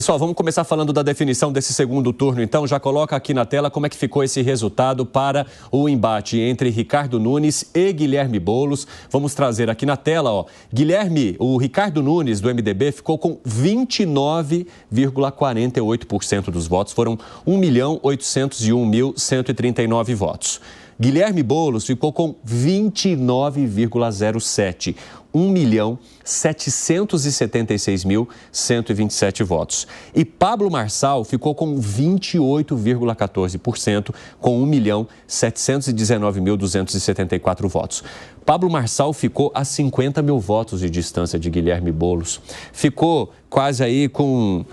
Pessoal, vamos começar falando da definição desse segundo turno, então. Já coloca aqui na tela como é que ficou esse resultado para o embate entre Ricardo Nunes e Guilherme Boulos. Vamos trazer aqui na tela, ó. O Ricardo Nunes, do MDB, ficou com 29,48% dos votos. Foram 1.801.139 votos. Guilherme Boulos ficou com 29,07%. 1.776.127 votos. E Pablo Marçal ficou com 28,14%, com 1.719.274 votos. Pablo Marçal ficou a 50 mil votos de distância de Guilherme Boulos. Ficou quase aí com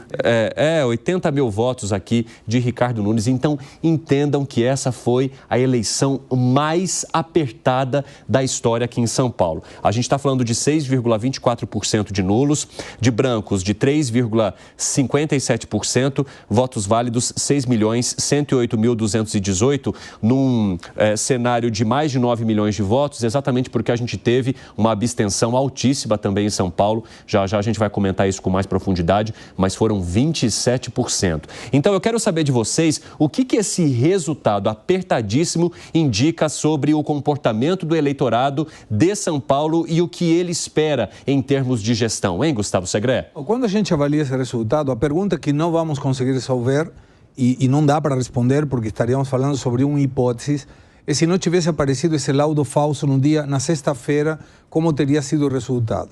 80 mil votos aqui de Ricardo Nunes. Então, entendam que essa foi a eleição mais apertada da história aqui em São Paulo. A gente está falando de 6,24% de nulos, de brancos de 3,57%, votos válidos 6.108.218, num cenário de mais de 9 milhões de votos, exatamente porque a gente teve uma abstenção altíssima também em São Paulo. Já já a gente vai comentar isso com mais profundidade, mas foram 27%. Então eu quero saber de vocês o que esse resultado apertadíssimo indica sobre o comportamento do eleitorado de São Paulo e o que ele espera em termos de gestão, hein, Gustavo Segré? Quando a gente avalia esse resultado, a pergunta que não vamos conseguir resolver e não dá para responder porque estaríamos falando sobre uma hipótese, é se não tivesse aparecido esse laudo falso na sexta-feira, como teria sido o resultado.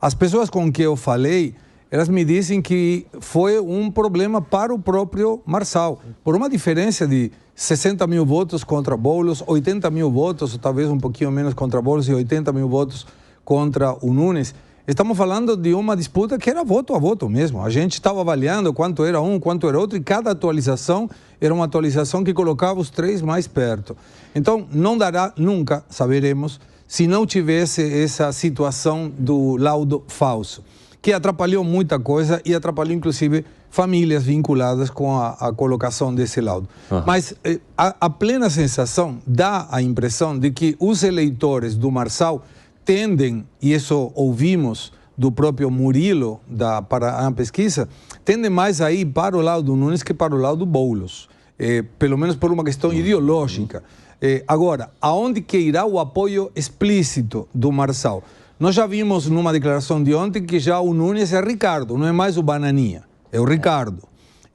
As pessoas com que eu falei, elas me dizem que foi um problema para o próprio Marçal, por uma diferença de 60 mil votos contra Boulos, 80 mil votos, ou talvez um pouquinho menos contra Boulos e 80 mil votos contra o Nunes. Estamos falando de uma disputa que era voto a voto mesmo. A gente estava avaliando quanto era um, quanto era outro, e cada atualização era uma atualização que colocava os três mais perto. Então, não dará, nunca saberemos, se não tivesse essa situação do laudo falso, que atrapalhou muita coisa e atrapalhou, inclusive, famílias vinculadas com a colocação desse laudo. Mas a plena sensação dá a impressão de que os eleitores do Marçal tendem, e isso ouvimos do próprio Murilo, para a pesquisa, tendem mais a ir para o lado do Nunes que para o lado do Boulos, pelo menos por uma questão ideológica. Agora, aonde que irá o apoio explícito do Marçal? Nós já vimos numa declaração de ontem que já o Nunes é Ricardo, não é mais o Bananinha, é o Ricardo.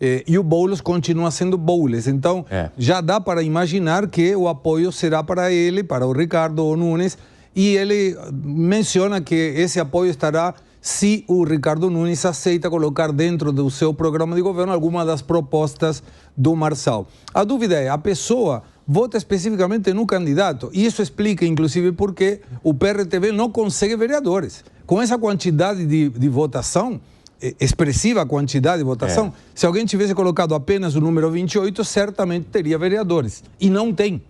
E o Boulos continua sendo Boulos. Então, já dá para imaginar que o apoio será para ele, para o Ricardo ou Nunes. E ele menciona que esse apoio estará se o Ricardo Nunes aceita colocar dentro do seu programa de governo alguma das propostas do Marçal. A dúvida é, a pessoa vota especificamente no candidato. E isso explica, inclusive, porque o PRTB não consegue vereadores. Com essa quantidade de votação, expressiva quantidade de votação, se alguém tivesse colocado apenas o número 28, certamente teria vereadores. E não tem.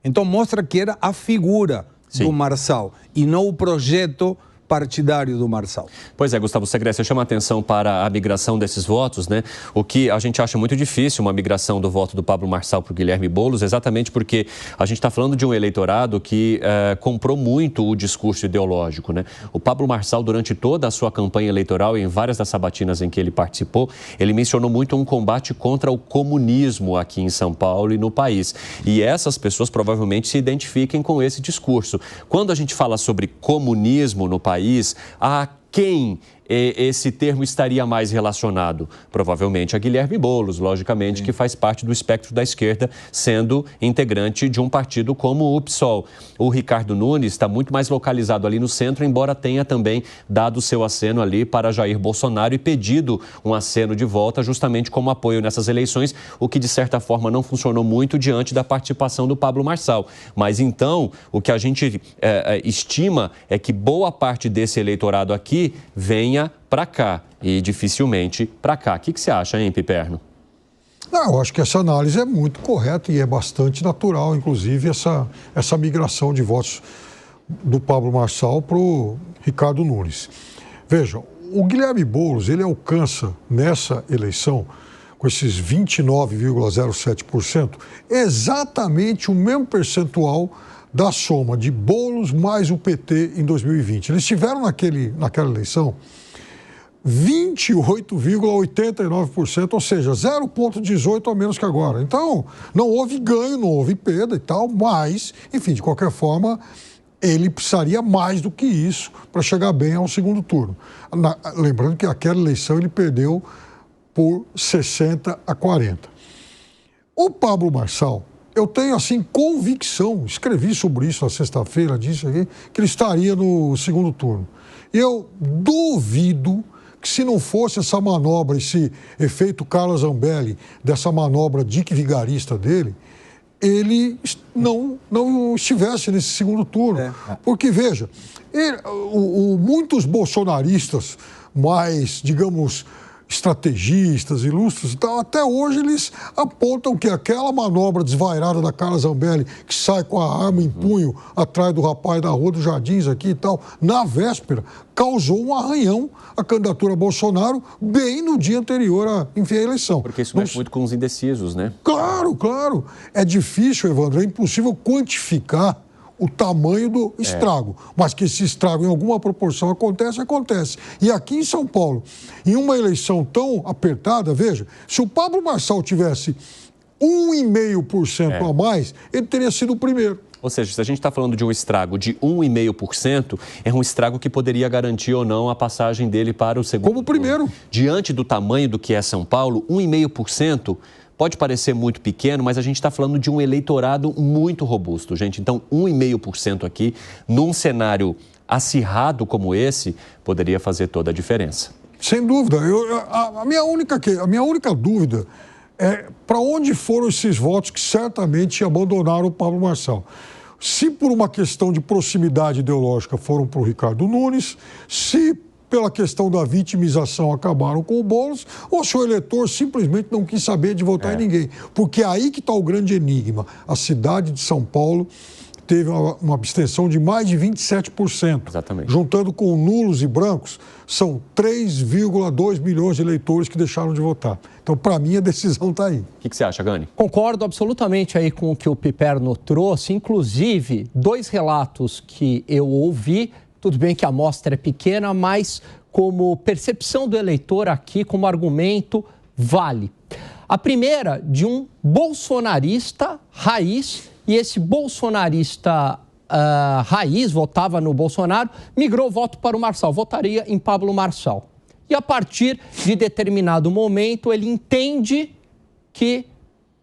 Então mostra que era a figura do Marçal e não o projeto partidário do Marçal. Pois é, Gustavo Segré, você chama a atenção para a migração desses votos, né? O que a gente acha muito difícil, uma migração do voto do Pablo Marçal para o Guilherme Boulos, exatamente porque a gente está falando de um eleitorado que comprou muito o discurso ideológico, né? O Pablo Marçal, durante toda a sua campanha eleitoral e em várias das sabatinas em que ele participou, ele mencionou muito um combate contra o comunismo aqui em São Paulo e no país. E essas pessoas provavelmente se identifiquem com esse discurso. Quando a gente fala sobre comunismo no país, a quem esse termo estaria mais relacionado? Provavelmente a Guilherme Boulos, logicamente, que faz parte do espectro da esquerda, sendo integrante de um partido como o PSOL. O Ricardo Nunes está muito mais localizado ali no centro, embora tenha também dado seu aceno ali para Jair Bolsonaro e pedido um aceno de volta justamente como apoio nessas eleições, o que de certa forma não funcionou muito diante da participação do Pablo Marçal. Mas então, o que a gente estima é que boa parte desse eleitorado aqui venha para cá e dificilmente para cá. O que você acha, hein, Piperno? Não, eu acho que essa análise é muito correta e é bastante natural, inclusive, essa migração de votos do Pablo Marçal para o Ricardo Nunes. Vejam, o Guilherme Boulos, ele alcança nessa eleição, com esses 29,07%, exatamente o mesmo percentual da soma de Boulos mais o PT em 2020. Eles tiveram naquela eleição 28,89%, ou seja, 0,18 a menos que agora. Então, não houve ganho, não houve perda e tal, mas, enfim, de qualquer forma, ele precisaria mais do que isso para chegar bem ao segundo turno. Lembrando que aquela eleição ele perdeu por 60 a 40. O Pablo Marçal, eu tenho, assim, convicção, escrevi sobre isso na sexta-feira, disse aqui, que ele estaria no segundo turno. E eu duvido que, se não fosse essa manobra, esse efeito Carla Zambelli, dessa manobra dick vigarista dele, ele não estivesse nesse segundo turno. Porque, veja, muitos bolsonaristas mais, digamos, estrategistas, ilustres e tal, até hoje eles apontam que aquela manobra desvairada da Carla Zambelli, que sai com a arma em punho atrás do rapaz da Rua dos Jardins aqui e tal, na véspera, causou um arranhão à candidatura Bolsonaro bem no dia anterior à eleição. Porque isso mexe muito com os indecisos, né? Claro, claro. É difícil, Evandro, é impossível quantificar o tamanho do estrago. Mas que esse estrago, em alguma proporção, acontece. E aqui em São Paulo, em uma eleição tão apertada, veja, se o Pablo Marçal tivesse 1,5% a mais, ele teria sido o primeiro. Ou seja, se a gente está falando de um estrago de 1,5%, é um estrago que poderia garantir ou não a passagem dele para o segundo como primeiro. Diante do tamanho do que é São Paulo, 1,5%... pode parecer muito pequeno, mas a gente está falando de um eleitorado muito robusto, gente. Então, 1,5% aqui, num cenário acirrado como esse, poderia fazer toda a diferença. Sem dúvida. A minha única dúvida é para onde foram esses votos que certamente abandonaram o Pablo Marçal. Se por uma questão de proximidade ideológica foram para o Ricardo Nunes, se pela questão da vitimização acabaram com o Boulos, ou se o eleitor simplesmente não quis saber de votar em ninguém. Porque é aí que está o grande enigma. A cidade de São Paulo teve uma abstenção de mais de 27%. Exatamente. Juntando com nulos e brancos, são 3,2 milhões de eleitores que deixaram de votar. Então, para mim, a decisão está aí. O que você acha, Gani? Concordo absolutamente aí com o que o Piperno trouxe. Inclusive, 2 relatos que eu ouvi. Tudo bem que a amostra é pequena, mas como percepção do eleitor aqui, como argumento, vale. A primeira, de um bolsonarista raiz, e esse bolsonarista raiz, votava no Bolsonaro, migrou o voto para o Marçal, votaria em Pablo Marçal. E a partir de determinado momento, ele entende que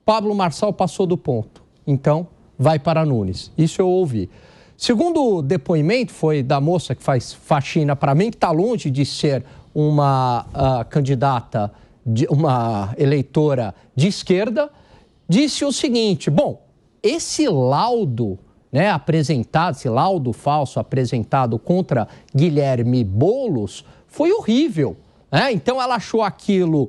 Pablo Marçal passou do ponto. Então, vai para Nunes. Isso eu ouvi. Segundo o depoimento, foi da moça que faz faxina para mim, que está longe de ser uma candidata, uma eleitora de esquerda, disse o seguinte: bom, esse laudo, né, apresentado, esse laudo falso apresentado contra Guilherme Boulos foi horrível. Então ela achou aquilo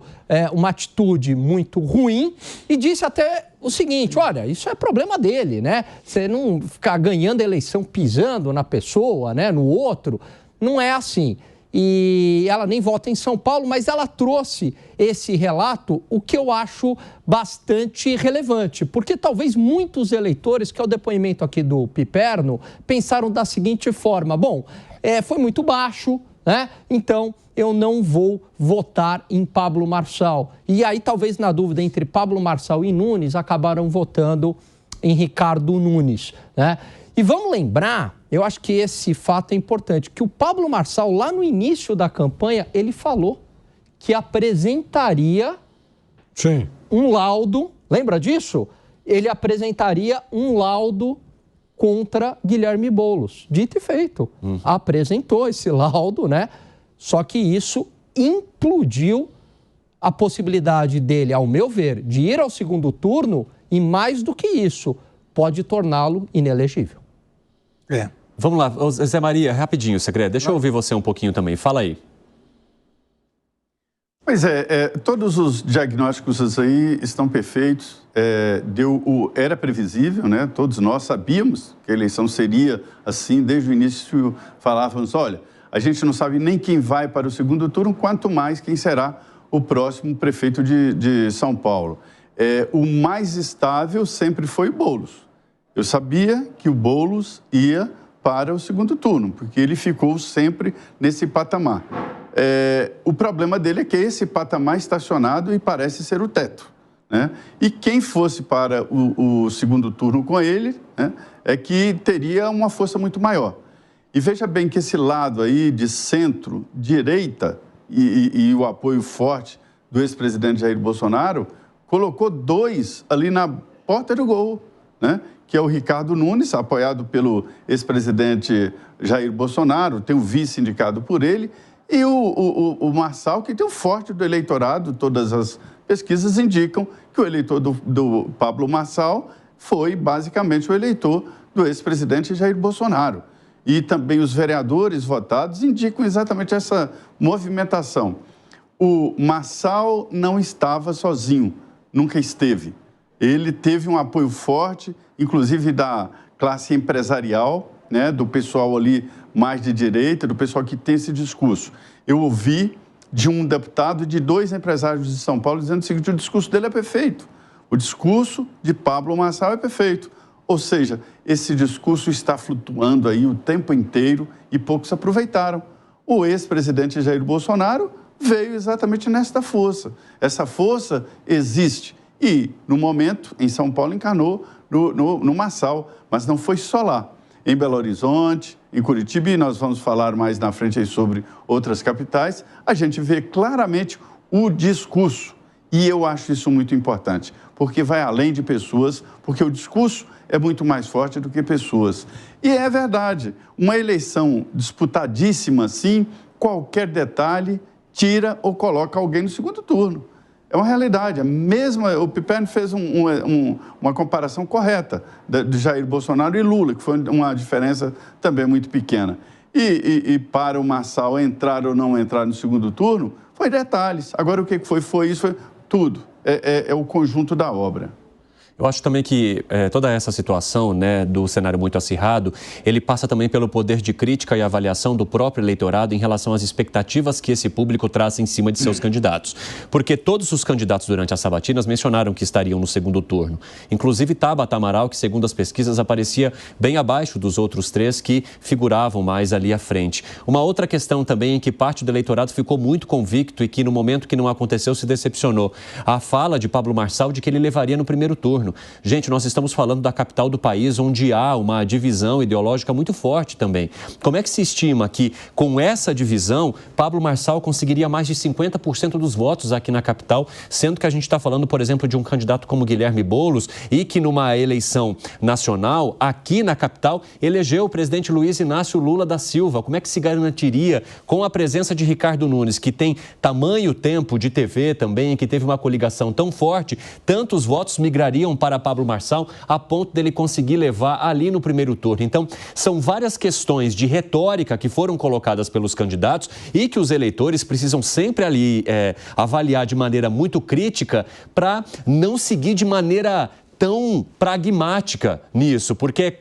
uma atitude muito ruim e disse até o seguinte: olha, isso é problema dele, né? Você não ficar ganhando a eleição pisando na pessoa, né, no outro, não é assim. E ela nem vota em São Paulo, mas ela trouxe esse relato, o que eu acho bastante relevante, porque talvez muitos eleitores, que é o depoimento aqui do Piperno, pensaram da seguinte forma: bom, foi muito baixo, né? Então eu não vou votar em Pablo Marçal. E aí, talvez na dúvida entre Pablo Marçal e Nunes, acabaram votando em Ricardo Nunes, né? E vamos lembrar, eu acho que esse fato é importante, que o Pablo Marçal, lá no início da campanha, ele falou que apresentaria um laudo, lembra disso? Ele apresentaria um laudo contra Guilherme Boulos. Dito e feito. Apresentou esse laudo, né? Só que isso implodiu a possibilidade dele, ao meu ver, de ir ao segundo turno e, mais do que isso, pode torná-lo inelegível. Vamos lá, Zé Maria, rapidinho, Segredo. Deixa eu ouvir você um pouquinho também. Fala aí. Pois todos os diagnósticos aí estão perfeitos. Era previsível, né? Todos nós sabíamos que a eleição seria assim. Desde o início falávamos: olha, a gente não sabe nem quem vai para o segundo turno, quanto mais quem será o próximo prefeito de São Paulo. O mais estável sempre foi o Boulos. Eu sabia que o Boulos ia para o segundo turno, porque ele ficou sempre nesse patamar. o problema dele é que esse patamar estacionado e parece ser o teto, né? E quem fosse para o segundo turno com ele, né, é que teria uma força muito maior. E veja bem que esse lado aí de centro-direita e o apoio forte do ex-presidente Jair Bolsonaro colocou 2 ali na porta do gol, né? Que é o Ricardo Nunes, apoiado pelo ex-presidente Jair Bolsonaro, tem o vice indicado por ele, e o Marçal, que tem o forte do eleitorado. Todas as pesquisas indicam que o eleitor do Pablo Marçal foi basicamente o eleitor do ex-presidente Jair Bolsonaro. E também os vereadores votados indicam exatamente essa movimentação. O Marçal não estava sozinho, nunca esteve. Ele teve um apoio forte, inclusive da classe empresarial, né, do pessoal ali mais de direita, do pessoal que tem esse discurso. Eu ouvi de um deputado e de 2 empresários de São Paulo dizendo o seguinte: o discurso dele é perfeito. O discurso de Pablo Marçal é perfeito. Ou seja, esse discurso está flutuando aí o tempo inteiro e poucos aproveitaram. O ex-presidente Jair Bolsonaro veio exatamente nesta força. Essa força existe e, no momento, em São Paulo, encarnou no Marçal, mas não foi só lá. Em Belo Horizonte, em Curitiba, e nós vamos falar mais na frente aí sobre outras capitais, a gente vê claramente o discurso. E eu acho isso muito importante, porque vai além de pessoas, porque o discurso é muito mais forte do que pessoas. E é verdade, uma eleição disputadíssima assim, qualquer detalhe tira ou coloca alguém no segundo turno. É uma realidade. O Piperno fez uma comparação correta de Jair Bolsonaro e Lula, que foi uma diferença também muito pequena. E para o Marçal entrar ou não entrar no segundo turno, foi detalhes. Agora, o que foi isso? Foi tudo. É o conjunto da obra. Eu acho também que toda essa situação, né, do cenário muito acirrado, ele passa também pelo poder de crítica e avaliação do próprio eleitorado em relação às expectativas que esse público traz em cima de seus candidatos. Porque todos os candidatos durante as sabatinas mencionaram que estariam no segundo turno. Inclusive Tabata Amaral, que segundo as pesquisas aparecia bem abaixo dos outros 3 que figuravam mais ali à frente. Uma outra questão também em que parte do eleitorado ficou muito convicto e que no momento que não aconteceu se decepcionou. A fala de Pablo Marçal de que ele levaria no primeiro turno. Gente, nós estamos falando da capital do país, onde há uma divisão ideológica muito forte também. Como é que se estima que, com essa divisão, Pablo Marçal conseguiria mais de 50% dos votos aqui na capital, sendo que a gente está falando, por exemplo, de um candidato como Guilherme Boulos e que numa eleição nacional, aqui na capital, elegeu o presidente Luiz Inácio Lula da Silva. Como é que se garantiria, com a presença de Ricardo Nunes, que tem tamanho tempo de TV também, que teve uma coligação tão forte, tantos votos migrariam para Pablo Marçal a ponto dele conseguir levar ali no primeiro turno? Então, são várias questões de retórica que foram colocadas pelos candidatos e que os eleitores precisam sempre ali avaliar de maneira muito crítica para não seguir de maneira tão pragmática nisso, porque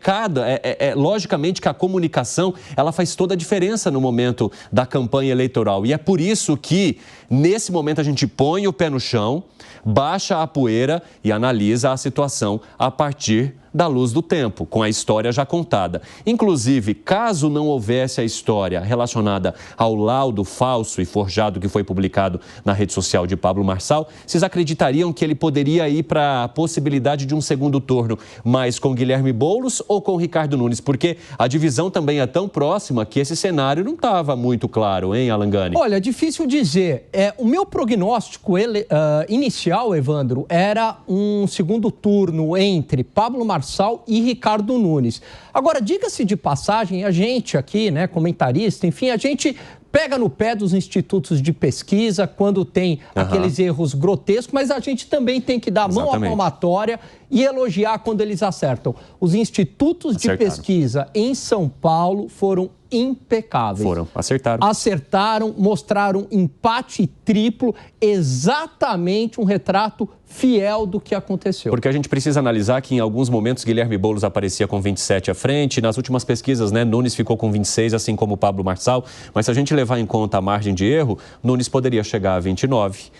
logicamente que a comunicação ela faz toda a diferença no momento da campanha eleitoral e é por isso que nesse momento a gente põe o pé no chão, baixa a poeira e analisa a situação a partir da luz do tempo, com a história já contada. Inclusive, caso não houvesse a história relacionada ao laudo falso e forjado que foi publicado na rede social de Pablo Marçal, vocês acreditariam que ele poderia ir para a possibilidade de um segundo turno, mas com Guilherme Boulos ou com Ricardo Nunes? Porque a divisão também é tão próxima que esse cenário não estava muito claro, hein, Alan Gani? Olha, difícil dizer. O meu prognóstico inicial, Evandro, era um segundo turno entre Pablo Marçal e Ricardo Nunes. Agora, diga-se de passagem, a gente aqui, né, comentarista, enfim, a gente pega no pé dos institutos de pesquisa quando tem aqueles erros grotescos, mas a gente também tem que dar a mão à palmatória e elogiar quando eles acertam. Os institutos de pesquisa em São Paulo foram impecáveis. Acertaram, mostraram empate triplo, exatamente um retrato fiel do que aconteceu. Porque a gente precisa analisar que em alguns momentos Guilherme Boulos aparecia com 27 à frente, nas últimas pesquisas, né, Nunes ficou com 26, assim como Pablo Marçal, mas se a gente levar em conta a margem de erro, Nunes poderia chegar a 29.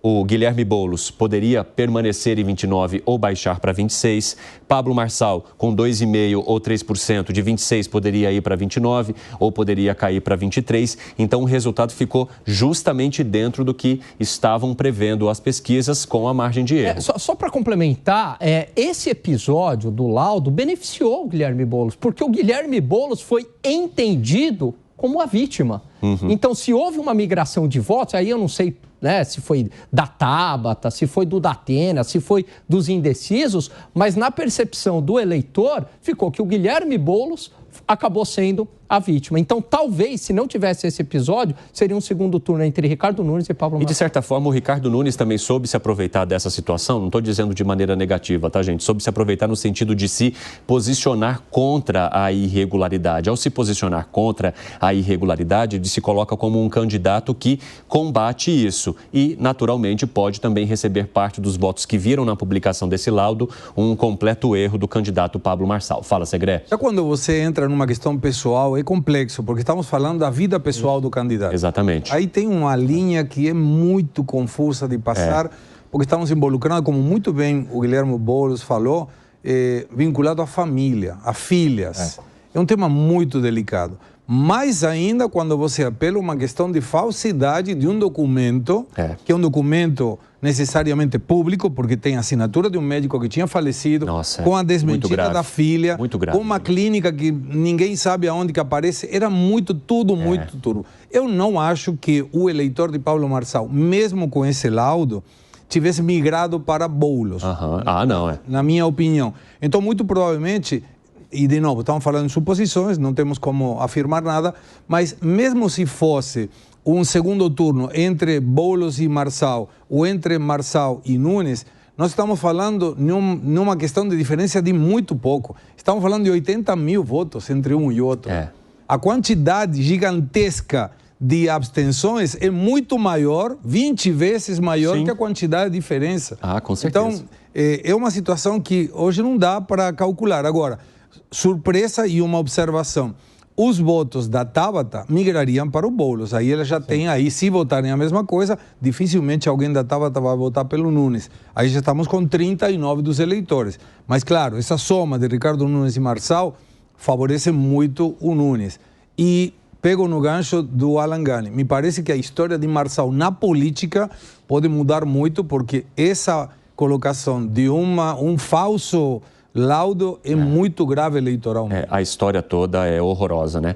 o Guilherme Boulos poderia permanecer em 29 ou baixar para 26. Pablo Marçal, com 2,5% ou 3% de 26, poderia ir para 29 ou poderia cair para 23. Então, o resultado ficou justamente dentro do que estavam prevendo as pesquisas com a margem de erro. Só para complementar, esse episódio do laudo beneficiou o Guilherme Boulos, porque o Guilherme Boulos foi entendido como a vítima. Então, se houve uma migração de votos, aí eu não sei, né, se foi da Tabata, se foi do Datena, se foi dos indecisos, mas na percepção do eleitor, ficou que o Guilherme Boulos acabou sendo a vítima. Então, talvez, se não tivesse esse episódio, seria um segundo turno entre Ricardo Nunes e Pablo Marçal. E, de certa forma, o Ricardo Nunes também soube se aproveitar dessa situação. Não estou dizendo de maneira negativa, tá, gente? Soube se aproveitar no sentido de se posicionar contra a irregularidade. Ao se posicionar contra a irregularidade, ele se coloca como um candidato que combate isso. E, naturalmente, pode também receber parte dos votos que viram na publicação desse laudo um completo erro do candidato Pablo Marçal. Fala, Segré. Já quando você entra numa questão pessoal, é complexo, porque estamos falando da vida pessoal do candidato. Exatamente. Aí tem uma linha que é muito confusa de passar, porque estamos involucrando, como muito bem o Guilherme Boulos falou, vinculado à família, a filhas. É um tema muito delicado. Mais ainda quando você apela a uma questão de falsidade de um documento, que é um documento necessariamente público, porque tem a assinatura de um médico que tinha falecido, com a desmentida da filha, com uma clínica que ninguém sabe aonde que aparece. Era tudo muito turvo. Eu não acho que o eleitor de Pablo Marçal, mesmo com esse laudo, tivesse migrado para Boulos. Na minha opinião. Então, muito provavelmente... E, de novo, estamos falando em suposições, não temos como afirmar nada, mas mesmo se fosse um segundo turno entre Boulos e Marçal, ou entre Marçal e Nunes, nós estamos falando numa questão de diferença de muito pouco. Estamos falando de 80 mil votos entre um e outro. A quantidade gigantesca de abstenções é muito maior, 20 vezes maior que a quantidade de diferença. Com certeza. Então, é uma situação que hoje não dá para calcular. Agora, surpresa e uma observação. Os votos da Tabata migrariam para o Boulos. Aí ela já tem, se votarem a mesma coisa, dificilmente alguém da Tabata vai votar pelo Nunes. Aí já estamos com 39 dos eleitores. Mas, claro, essa soma de Ricardo Nunes e Marçal favorece muito o Nunes. E pego no gancho do Alan Gani. Me parece que a história de Marçal na política pode mudar muito, porque essa colocação de um falso laudo é muito grave eleitoralmente. A história toda é horrorosa, né?